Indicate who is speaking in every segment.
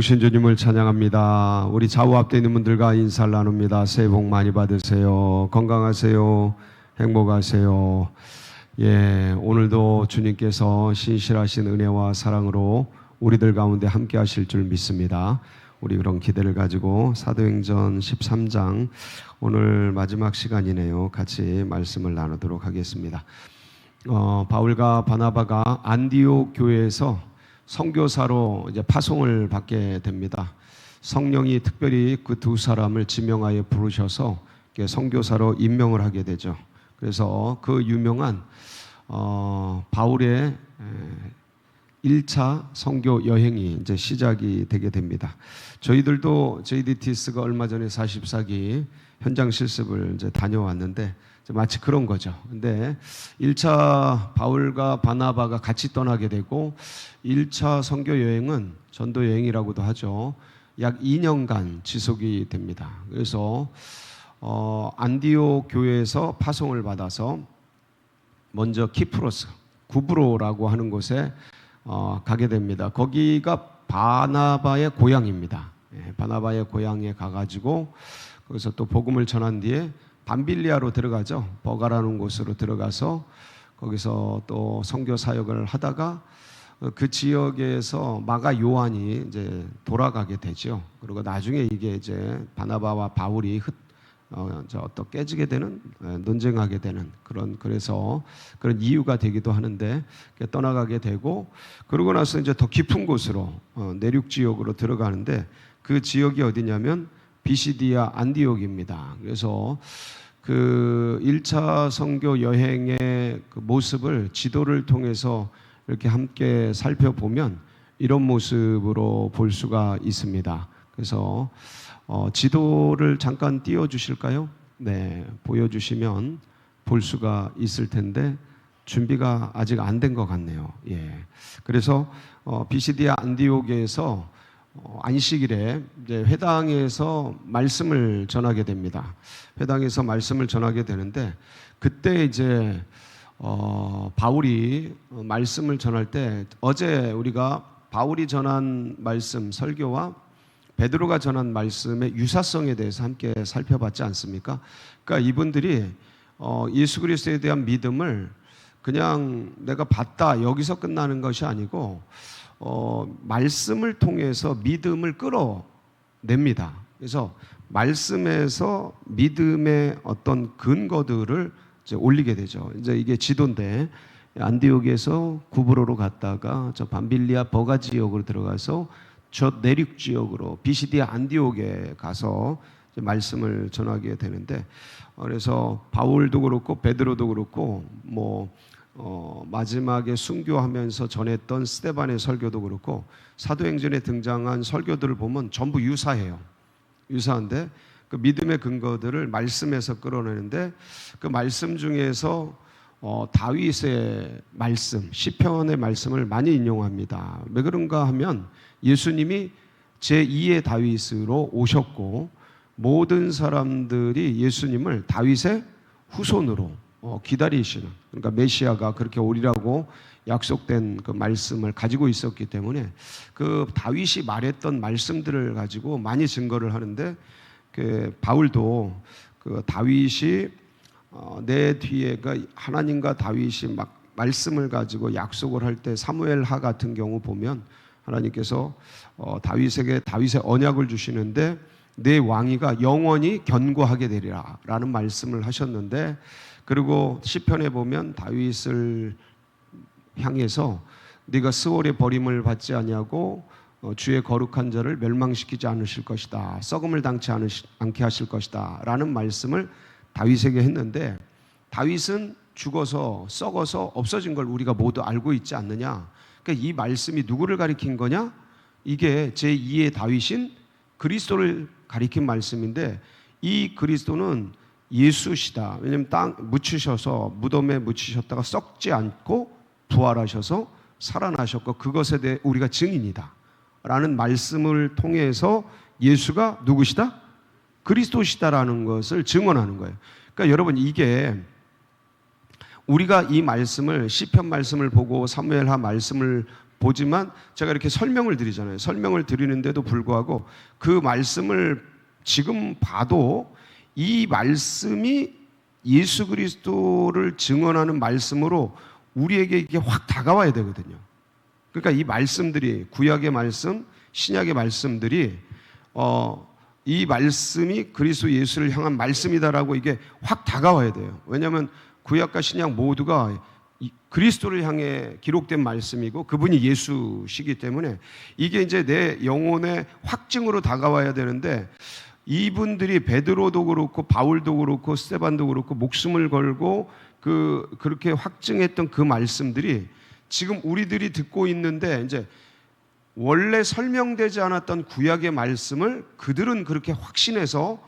Speaker 1: 오신 주님을 찬양합니다. 우리 좌우 앞에 있는 분들과 인사를 나눕니다. 새해 복 많이 받으세요. 건강하세요. 행복하세요. 오늘도 주님께서 신실하신 은혜와 사랑으로 우리들 가운데 함께 하실 줄 믿습니다. 우리 그런 기대를 가지고 사도행전 13장 오늘 마지막 시간이네요. 같이 말씀을 나누도록 하겠습니다. 바울과 바나바가 안디옥 교회에서 선교사로 이제 파송을 받게 됩니다. 성령이 특별히 그 두 사람을 지명하여 부르셔서 선교사로 임명을 하게 되죠. 그래서 그 유명한 바울의 1차 선교 여행이 이제 시작이 되게 됩니다. 저희들도 JDTS가 얼마 전에 44기 현장 실습을 이제 다녀왔는데 마치 그런 거죠. 근데 1차 바울과 바나바가 같이 떠나게 되고 1차 선교 여행은 전도 여행이라고도 하죠. 약 2년간 지속이 됩니다. 그래서 안디옥 교회에서 파송을 받아서 먼저 키프로스, 구브로라고 하는 곳에 가게 됩니다. 거기가 바나바의 고향입니다. 바나바의 고향에 가가지고 거기서 또 복음을 전한 뒤에 밤빌리아로 들어가죠. 버가라는 곳으로 들어가서 거기서 또 선교 사역을 하다가 그 지역에서 마가 요한이 이제 돌아가게 되죠. 그리고 나중에 이게 이제 바나바와 바울이 깨지게 되는, 논쟁하게 되는 그래서 그런 이유가 되기도 하는데 떠나가게 되고, 그러고 나서 이제 더 깊은 곳으로 내륙 지역으로 들어가는데 그 지역이 어디냐면 비시디아 안디옥입니다. 그래서 그 1차 선교 여행의 그 모습을 지도를 통해서 이렇게 함께 살펴보면 이런 모습으로 볼 수가 있습니다. 그래서 지도를 잠깐 띄워주실까요? 네, 보여주시면 볼 수가 있을 텐데 준비가 아직 안 된 것 같네요. 그래서 비시디아 안디옥에서 안식일에 이제 회당에서 말씀을 전하게 됩니다. 회당에서 말씀을 전하게 되는데 그때 이제 바울이 말씀을 전할 때 어제 우리가 바울이 전한 말씀 설교와 베드로가 전한 말씀의 유사성에 대해서 함께 살펴봤지 않습니까? 그러니까 이분들이 예수 그리스도에 대한 믿음을 그냥 내가 봤다 여기서 끝나는 것이 아니고 말씀을 통해서 믿음을 끌어냅니다. 그래서 말씀에서 믿음의 어떤 근거들을 이제 올리게 되죠. 이제 이게 지도인데 안디옥에서 구브로로 갔다가 저 밤빌리아 버가 지역으로 들어가서 저 내륙 지역으로 비시디아 안디옥에 가서 말씀을 전하게 되는데, 그래서 바울도 그렇고 베드로도 그렇고 마지막에 순교하면서 전했던 스데반의 설교도 그렇고 사도행전에 등장한 설교들을 보면 전부 유사해요. 유사한데 그 믿음의 근거들을 말씀에서 끌어내는데 그 말씀 중에서 다윗의 말씀, 시편의 말씀을 많이 인용합니다. 왜 그런가 하면 예수님이 제2의 다윗으로 오셨고 모든 사람들이 예수님을 다윗의 후손으로 기다리시는, 그러니까 메시아가 그렇게 오리라고 약속된 그 말씀을 가지고 있었기 때문에 그 다윗이 말했던 말씀들을 가지고 많이 증거를 하는데 그 바울도 그 다윗이 내 뒤에 그 하나님과 다윗이 막 말씀을 가지고 약속을 할 때 사무엘하 같은 경우 보면 하나님께서 다윗에게 다윗의 언약을 주시는데 내 왕위가 영원히 견고하게 되리라 라는 말씀을 하셨는데, 그리고 시편에 보면 다윗을 향해서 네가 스올의 버림을 받지 아니하고 주의 거룩한 자를 멸망시키지 않으실 것이다, 썩음을 당치 않게 하실 것이다 라는 말씀을 다윗에게 했는데, 다윗은 죽어서 썩어서 없어진 걸 우리가 모두 알고 있지 않느냐. 그러니까 이 말씀이 누구를 가리킨 거냐? 이게 제2의 다윗인 그리스도를 가리킨 말씀인데 이 그리스도는 예수시다. 왜냐하면 묻히셔서 무덤에 묻히셨다가 썩지 않고 부활하셔서 살아나셨고 그것에 대해 우리가 증인이다 라는 말씀을 통해서 예수가 누구시다? 그리스도시다라는 것을 증언하는 거예요. 그러니까 여러분, 이게 우리가 이 말씀을 시편 말씀을 보고 사무엘하 말씀을 보지만 제가 이렇게 설명을 드리잖아요. 설명을 드리는데도 불구하고 그 말씀을 지금 봐도 이 말씀이 예수 그리스도를 증언하는 말씀으로 우리에게 이게 확 다가와야 되거든요. 그러니까 이 말씀들이 구약의 말씀, 신약의 말씀들이 이 말씀이 그리스도 예수를 향한 말씀이다라고 이게 확 다가와야 돼요. 왜냐하면 구약과 신약 모두가 그리스도를 향해 기록된 말씀이고 그분이 예수시기 때문에 이게 이제 내 영혼의 확증으로 다가와야 되는데 이분들이 베드로도 그렇고 바울도 그렇고 스데반도 그렇고 목숨을 걸고 그렇게 확증했던 그 말씀들이 지금 우리들이 듣고 있는데 이제 원래 설명되지 않았던 구약의 말씀을 그들은 그렇게 확신해서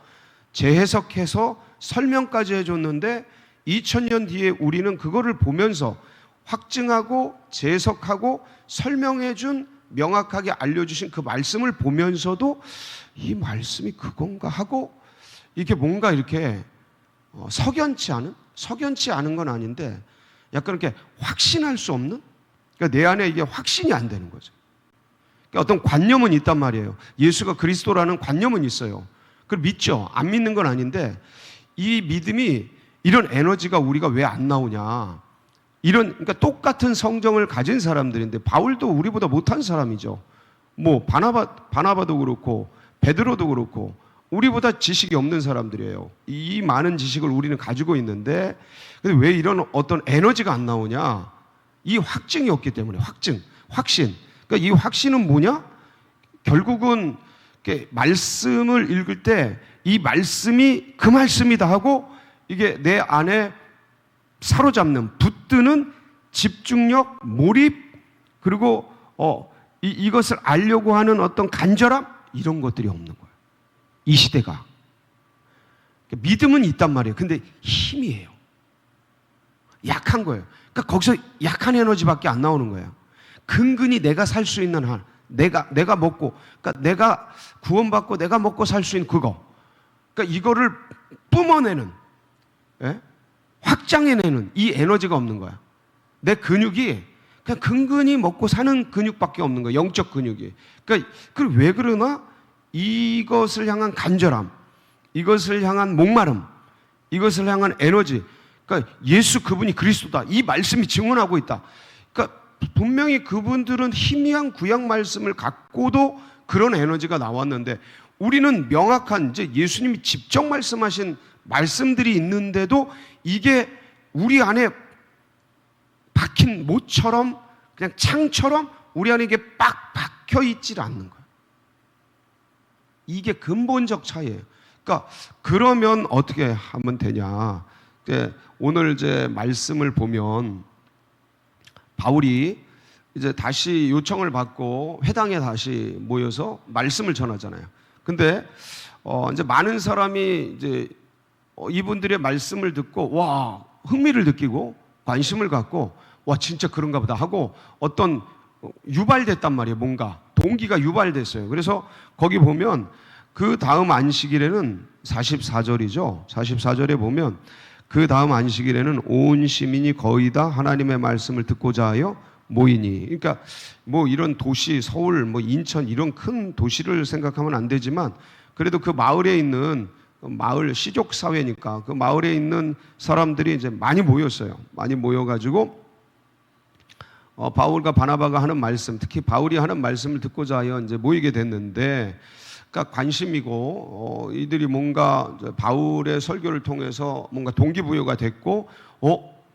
Speaker 1: 재해석해서 설명까지 해줬는데 2000년 뒤에 우리는 그거를 보면서 확증하고 재해석하고 설명해준 명확하게 알려주신 그 말씀을 보면서도 이 말씀이 그건가 하고 이게 뭔가 이렇게 석연치 않은 건 아닌데 약간 이렇게 확신할 수 없는, 그러니까 내 안에 이게 확신이 안 되는 거죠. 그러니까 어떤 관념은 있단 말이에요. 예수가 그리스도라는 관념은 있어요. 그걸 믿죠. 안 믿는 건 아닌데 이 믿음이 이런 에너지가 우리가 왜 안 나오냐. 그러니까 똑같은 성정을 가진 사람들인데 바울도 우리보다 못한 사람이죠. 뭐 바나바도 그렇고 베드로도 그렇고 우리보다 지식이 없는 사람들이에요. 이 많은 지식을 우리는 가지고 있는데 근데 왜 이런 어떤 에너지가 안 나오냐? 이 확증이 없기 때문에 확신. 그러니까 이 확신은 뭐냐? 결국은 말씀을 읽을 때 이 말씀이 그 말씀이다 하고 이게 내 안에 사로잡는, 붙드는 집중력, 몰입, 그리고 이것을 알려고 하는 어떤 간절함, 이런 것들이 없는 거예요. 이 시대가. 믿음은 있단 말이에요. 근데 힘이에요. 약한 거예요. 그러니까 거기서 약한 에너지밖에 안 나오는 거예요. 근근히 내가 살 수 있는 한, 내가 먹고, 그러니까 내가 구원받고 내가 먹고 살 수 있는 그거. 그러니까 이거를 뿜어내는, 확장해내는 이 에너지가 없는 거야. 내 근육이 그냥 근근히 먹고 사는 근육밖에 없는 거야. 영적 근육이. 그러니까 왜 그러나? 이것을 향한 간절함, 이것을 향한 목마름, 이것을 향한 에너지. 그러니까 예수 그분이 그리스도다. 이 말씀이 증언하고 있다. 그러니까 분명히 그분들은 희미한 구약 말씀을 갖고도 그런 에너지가 나왔는데 우리는 명확한 이제 예수님이 직접 말씀하신 말씀들이 있는데도 이게 우리 안에 박힌 못처럼 그냥 창처럼 우리 안에 이게 빡 박혀 있질 않는 거예요. 이게 근본적 차이예요. 그러니까 그러면 어떻게 하면 되냐? 오늘 이제 말씀을 보면 바울이 이제 다시 요청을 받고 회당에 다시 모여서 말씀을 전하잖아요. 근데 이제 많은 사람이 이제 이분들의 말씀을 듣고 와 흥미를 느끼고 관심을 갖고 와 진짜 그런가 보다 하고 어떤 유발됐단 말이에요. 뭔가 동기가 유발됐어요. 그래서 거기 보면 그 다음 안식일에는 44절이죠. 44절에 보면 그 다음 안식일에는 온 시민이 거의 다 하나님의 말씀을 듣고자 하여 모이니. 그러니까 뭐 이런 도시, 서울, 뭐 인천 이런 큰 도시를 생각하면 안 되지만 그래도 그 마을에 있는 마을 시족 사회니까 그 마을에 있는 사람들이 이제 많이 모였어요. 많이 모여가지고 바울과 바나바가 하는 말씀, 특히 바울이 하는 말씀을 듣고자 하여 이제 모이게 됐는데, 그러니까 관심이고 이들이 뭔가 바울의 설교를 통해서 뭔가 동기부여가 됐고,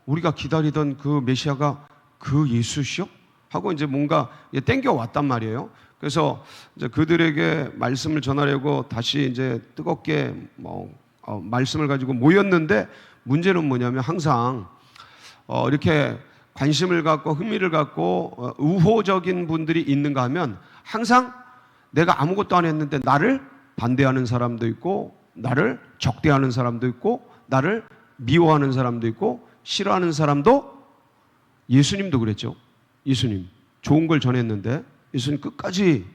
Speaker 1: 우리가 기다리던 그 메시아가 그 예수시요? 하고 이제 뭔가 땡겨 왔단 말이에요. 그래서 이제 그들에게 말씀을 전하려고 다시 이제 뜨겁게 말씀을 가지고 모였는데 문제는 뭐냐면 항상 이렇게 관심을 갖고 흥미를 갖고 우호적인 분들이 있는가 하면 항상 내가 아무것도 안 했는데 나를 반대하는 사람도 있고 나를 적대하는 사람도 있고 나를 미워하는 사람도 있고 싫어하는 사람도. 예수님도 그랬죠. 예수님 좋은 걸 전했는데 예수님 끝까지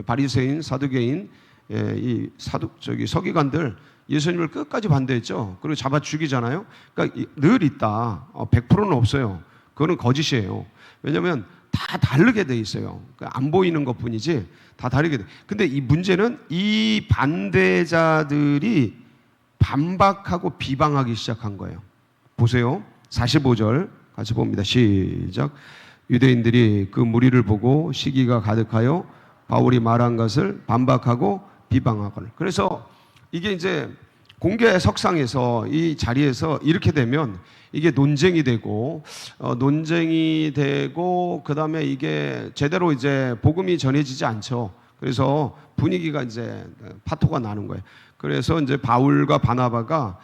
Speaker 1: 바리새인, 사두개인, 이 서기관들 예수님을 끝까지 반대했죠. 그리고 잡아 죽이잖아요. 그러니까 늘 있다. 100%는 없어요. 그거는 거짓이에요. 왜냐하면 다 다르게 돼 있어요. 그러니까 안 보이는 것뿐이지 다 다르게 돼. 근데 이 문제는 이 반대자들이 반박하고 비방하기 시작한 거예요. 보세요. 45절 같이 봅니다. 시작. 유대인들이 그 무리를 보고 시기가 가득하여 바울이 말한 것을 반박하고 비방하거늘. 그래서 이게 이제 공개 석상에서 이 자리에서 이렇게 되면 이게 논쟁이 되고 그다음에 이게 제대로 이제 복음이 전해지지 않죠. 그래서 분위기가 이제 파토가 나는 거예요. 그래서 이제 바울과 바나바가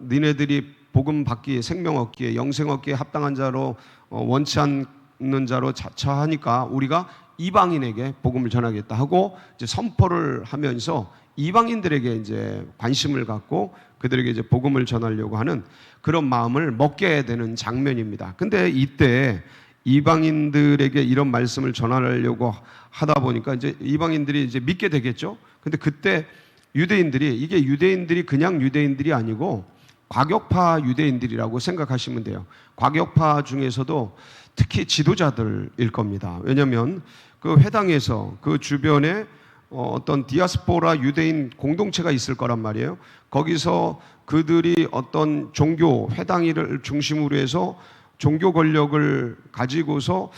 Speaker 1: 니네들이 복음 받기에 생명 얻기에 영생 얻기에 합당한 자로 원치 않는 자로 자처하니까 우리가 이방인에게 복음을 전하겠다 하고 이제 선포를 하면서 이방인들에게 이제 관심을 갖고 그들에게 이제 복음을 전하려고 하는 그런 마음을 먹게 되는 장면입니다. 근데 이때 이방인들에게 이런 말씀을 전하려고 하다 보니까 이제 이방인들이 이제 믿게 되겠죠. 근데 그때 이게 유대인들이 그냥 유대인들이 아니고 과격파 유대인들이라고 생각하시면 돼요. 과격파 중에서도 특히 지도자들일 겁니다. 왜냐하면 그 회당에서 그 주변에 어떤 디아스포라 유대인 공동체가 있을 거란 말이에요. 거기서 그들이 어떤 종교 회당을 중심으로 해서 종교 권력을 가지고서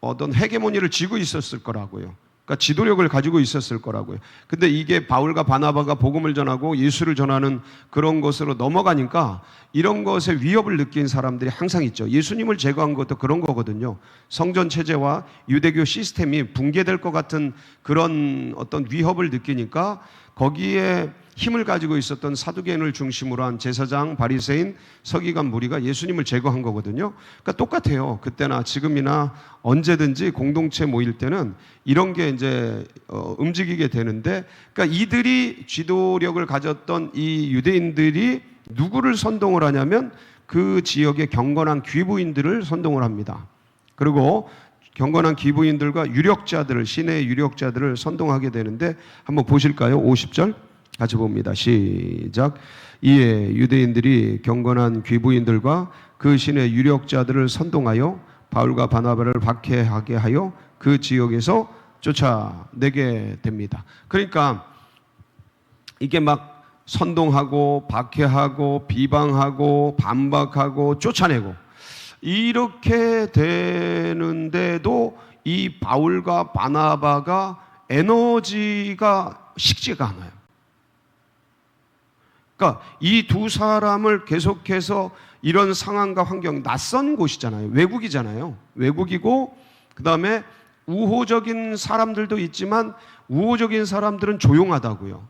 Speaker 1: 어떤 헤게모니를 쥐고 있었을 거라고요. 그러니까 지도력을 가지고 있었을 거라고요. 근데 이게 바울과 바나바가 복음을 전하고 예수를 전하는 그런 것으로 넘어가니까 이런 것에 위협을 느낀 사람들이 항상 있죠. 예수님을 제거한 것도 그런 거거든요. 성전 체제와 유대교 시스템이 붕괴될 것 같은 그런 어떤 위협을 느끼니까 거기에 힘을 가지고 있었던 사두개인을 중심으로 한 제사장, 바리새인, 서기관 무리가 예수님을 제거한 거거든요. 그러니까 똑같아요. 그때나 지금이나 언제든지 공동체 모일 때는 이런 게 이제 움직이게 되는데, 그러니까 이들이 지도력을 가졌던 이 유대인들이 누구를 선동을 하냐면 그 지역의 경건한 귀부인들을 선동을 합니다. 그리고 경건한 귀부인들과 유력자들을, 시내의 유력자들을 선동하게 되는데 한번 보실까요? 50절 같이 봅니다. 시작. 이에 유대인들이 경건한 귀부인들과 그 시내 유력자들을 선동하여 바울과 바나바를 박해하게 하여 그 지역에서 쫓아내게 됩니다. 그러니까 이게 막 선동하고 박해하고 비방하고 반박하고 쫓아내고 이렇게 되는데도 이 바울과 바나바가 에너지가 식지가 않아요. 그러니까 이 두 사람을 계속해서 이런 상황과 환경, 낯선 곳이잖아요. 외국이잖아요. 외국이고 그 다음에 우호적인 사람들도 있지만 우호적인 사람들은 조용하다고요.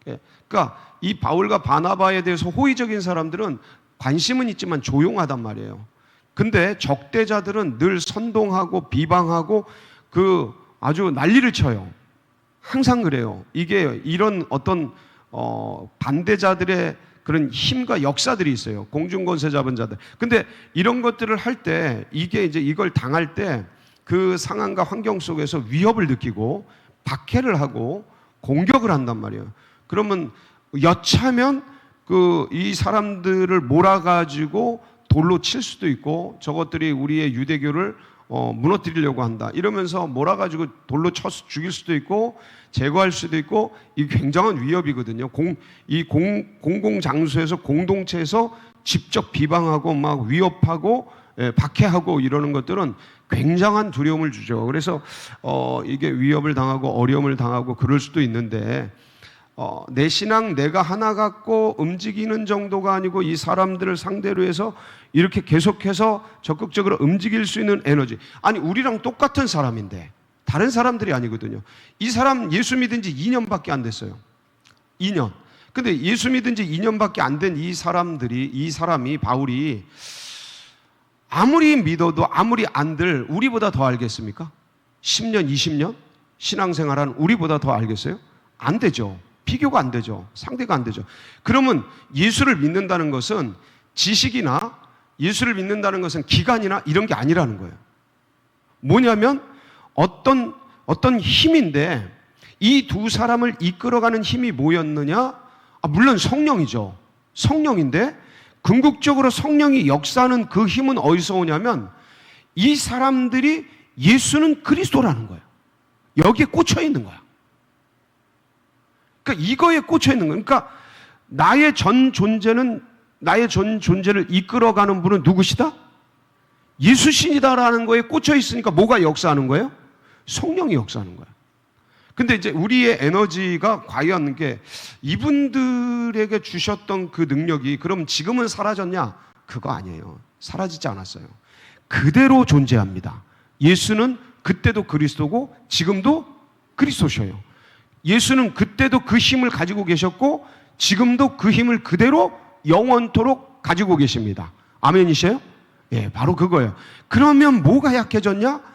Speaker 1: 그러니까 이 바울과 바나바에 대해서 호의적인 사람들은 관심은 있지만 조용하단 말이에요. 근데 적대자들은 늘 선동하고 비방하고 그 아주 난리를 쳐요. 항상 그래요. 이게 이런 어떤 반대자들의 그런 힘과 역사들이 있어요. 공중권세 잡은 자들. 근데 이런 것들을 할 때 이게 이제 이걸 당할 때 그 상황과 환경 속에서 위협을 느끼고 박해를 하고 공격을 한단 말이에요. 그러면 여차면 이 사람들을 몰아가지고 돌로 칠 수도 있고 저것들이 우리의 유대교를 무너뜨리려고 한다 이러면서 몰아가지고 돌로 쳐서 죽일 수도 있고 제거할 수도 있고 이게 굉장한 위협이거든요. 공공장소에서 공동체에서 직접 비방하고 막 위협하고 박해하고 이러는 것들은 굉장한 두려움을 주죠. 그래서 이게 위협을 당하고 어려움을 당하고 그럴 수도 있는데 내 신앙 내가 하나 갖고 움직이는 정도가 아니고 이 사람들을 상대로 해서 이렇게 계속해서 적극적으로 움직일 수 있는 에너지. 아니 우리랑 똑같은 사람인데 다른 사람들이 아니거든요. 이 사람 예수 믿은 지 2년밖에 안 됐어요. 2년. 근데 예수 믿은 지 2년밖에 안 된 이 사람이 바울이 아무리 믿어도 아무리 안들 우리보다 더 알겠습니까? 10년, 20년 신앙생활한 우리보다 더 알겠어요? 안 되죠. 비교가 안 되죠. 상대가 안 되죠. 그러면 예수를 믿는다는 것은 지식이나 예수를 믿는다는 것은 기간이나 이런 게 아니라는 거예요. 뭐냐면 어떤 힘인데 이 두 사람을 이끌어가는 힘이 뭐였느냐? 물론 성령이죠. 성령인데 궁극적으로 성령이 역사하는 그 힘은 어디서 오냐면 이 사람들이 예수는 그리스도라는 거예요. 여기에 꽂혀 있는 거야. 그러니까 이거에 꽂혀 있는 거예요. 그러니까 나의 전 존재를 이끌어가는 분은 누구시다? 예수신이다라는 거에 꽂혀 있으니까 뭐가 역사하는 거예요? 성령이 역사하는 거예요. 근데 이제 우리의 에너지가 과연 게 이분들에게 주셨던 그 능력이 그럼 지금은 사라졌냐? 그거 아니에요. 사라지지 않았어요. 그대로 존재합니다. 예수는 그때도 그리스도고 지금도 그리스도셔요. 예수는 그때도 그 힘을 가지고 계셨고 지금도 그 힘을 그대로 영원토록 가지고 계십니다. 아멘이세요? 예, 바로 그거예요. 그러면 뭐가 약해졌냐?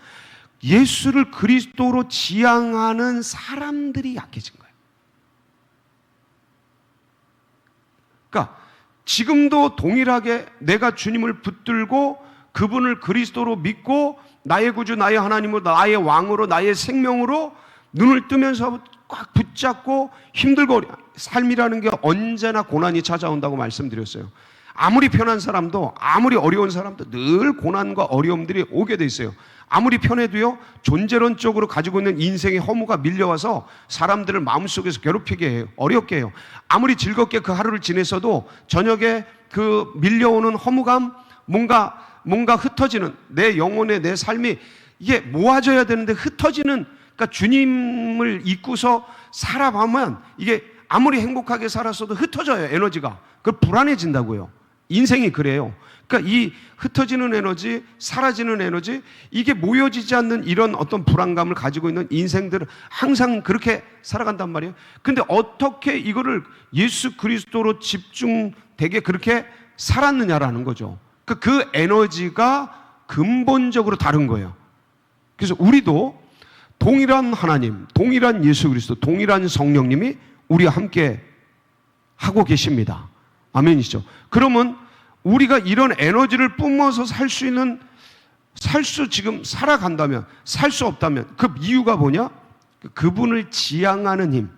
Speaker 1: 예수를 그리스도로 지향하는 사람들이 약해진 거예요. 그러니까 지금도 동일하게 내가 주님을 붙들고 그분을 그리스도로 믿고 나의 구주, 나의 하나님으로, 나의 왕으로, 나의 생명으로 눈을 뜨면서 꽉 붙잡고 힘들고 삶이라는 게 언제나 고난이 찾아온다고 말씀드렸어요. 아무리 편한 사람도, 아무리 어려운 사람도 늘 고난과 어려움들이 오게 돼 있어요. 아무리 편해도요, 존재론적으로 가지고 있는 인생의 허무가 밀려와서 사람들을 마음속에서 괴롭히게 해요. 어렵게 해요. 아무리 즐겁게 그 하루를 지냈어도 저녁에 그 밀려오는 허무감, 뭔가 흩어지는 내 영혼의 내 삶이 이게 모아져야 되는데 흩어지는, 그러니까 주님을 잊고서 살아가면 이게 아무리 행복하게 살았어도 흩어져요. 에너지가. 그 불안해진다고요. 인생이 그래요. 그러니까 이 흩어지는 에너지, 사라지는 에너지, 이게 모여지지 않는 이런 어떤 불안감을 가지고 있는 인생들은 항상 그렇게 살아간단 말이에요. 근데 어떻게 이거를 예수 그리스도로 집중되게 그렇게 살았느냐라는 거죠. 그 에너지가 근본적으로 다른 거예요. 그래서 우리도 동일한 하나님, 동일한 예수 그리스도, 동일한 성령님이 우리와 함께 하고 계십니다. 아멘이죠. 그러면 우리가 이런 에너지를 뿜어서 지금 살아간다면, 살 수 없다면 그 이유가 뭐냐? 그분을 지향하는 힘,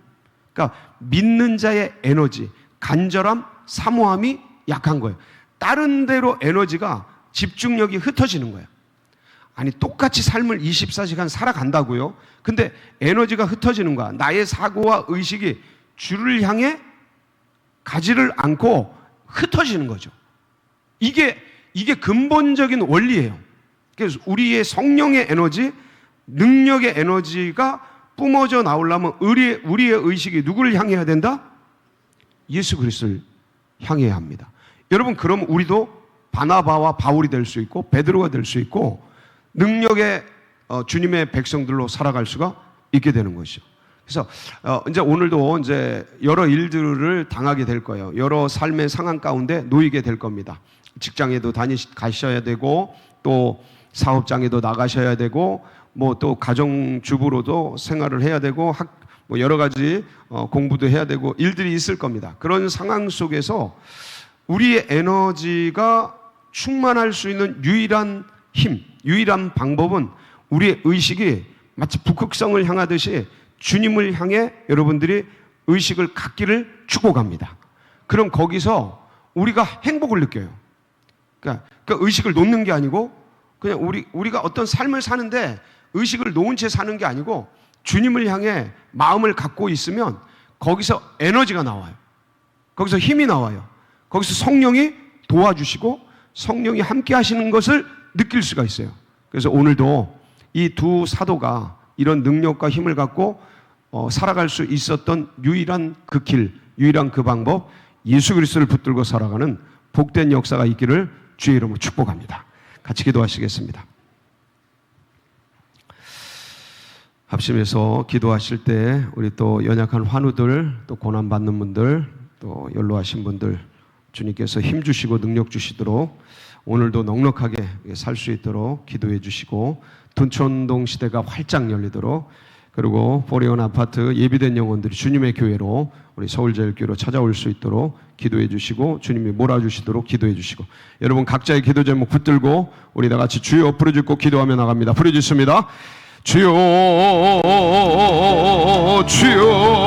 Speaker 1: 그러니까 믿는 자의 에너지, 간절함, 사모함이 약한 거예요. 다른 데로 에너지가, 집중력이 흩어지는 거예요. 아니 똑같이 삶을 24시간 살아간다고요? 근데 에너지가 흩어지는 거야. 나의 사고와 의식이 주를 향해 가지를 않고 흩어지는 거죠. 이게 근본적인 원리예요. 그래서 우리의 성령의 에너지, 능력의 에너지가 뿜어져 나오려면 우리의 의식이 누구를 향해야 된다? 예수 그리스도를 향해야 합니다. 여러분, 그럼 우리도 바나바와 바울이 될 수 있고 베드로가 될 수 있고 능력의 주님의 백성들로 살아갈 수가 있게 되는 것이죠. 그래서 이제 오늘도 이제 여러 일들을 당하게 될 거예요. 여러 삶의 상황 가운데 놓이게 될 겁니다. 직장에도 가셔야 되고 또 사업장에도 나가셔야 되고 뭐 또 가정주부로도 생활을 해야 되고 뭐 여러 가지 공부도 해야 되고 일들이 있을 겁니다. 그런 상황 속에서 우리의 에너지가 충만할 수 있는 유일한 힘, 유일한 방법은 우리의 의식이 마치 북극성을 향하듯이 주님을 향해 여러분들이 의식을 갖기를 축복합니다. 그럼 거기서 우리가 행복을 느껴요. 그러니까 의식을 놓는 게 아니고 그냥 우리가 어떤 삶을 사는데 의식을 놓은 채 사는 게 아니고 주님을 향해 마음을 갖고 있으면 거기서 에너지가 나와요. 거기서 힘이 나와요. 거기서 성령이 도와주시고 성령이 함께 하시는 것을 느낄 수가 있어요. 그래서 오늘도 이 두 사도가 이런 능력과 힘을 갖고 살아갈 수 있었던 유일한 그 길, 유일한 그 방법, 예수 그리스도를 붙들고 살아가는 복된 역사가 있기를 주의 이름으로 축복합니다. 같이 기도하시겠습니다. 합심해서 기도하실 때 우리 또 연약한 환우들, 또 고난받는 분들, 또 연로하신 분들 주님께서 힘 주시고 능력 주시도록 오늘도 넉넉하게 살 수 있도록 기도해 주시고 둔촌동 시대가 활짝 열리도록, 그리고 포리온 아파트 예비된 영혼들이 주님의 교회로 우리 서울제일교회로 찾아올 수 있도록 기도해 주시고 주님이 몰아주시도록 기도해 주시고, 여러분 각자의 기도 제목 붙들고 우리 다 같이 주여 부르짖고 기도하며 나갑니다. 부르짖습니다. 주여 주여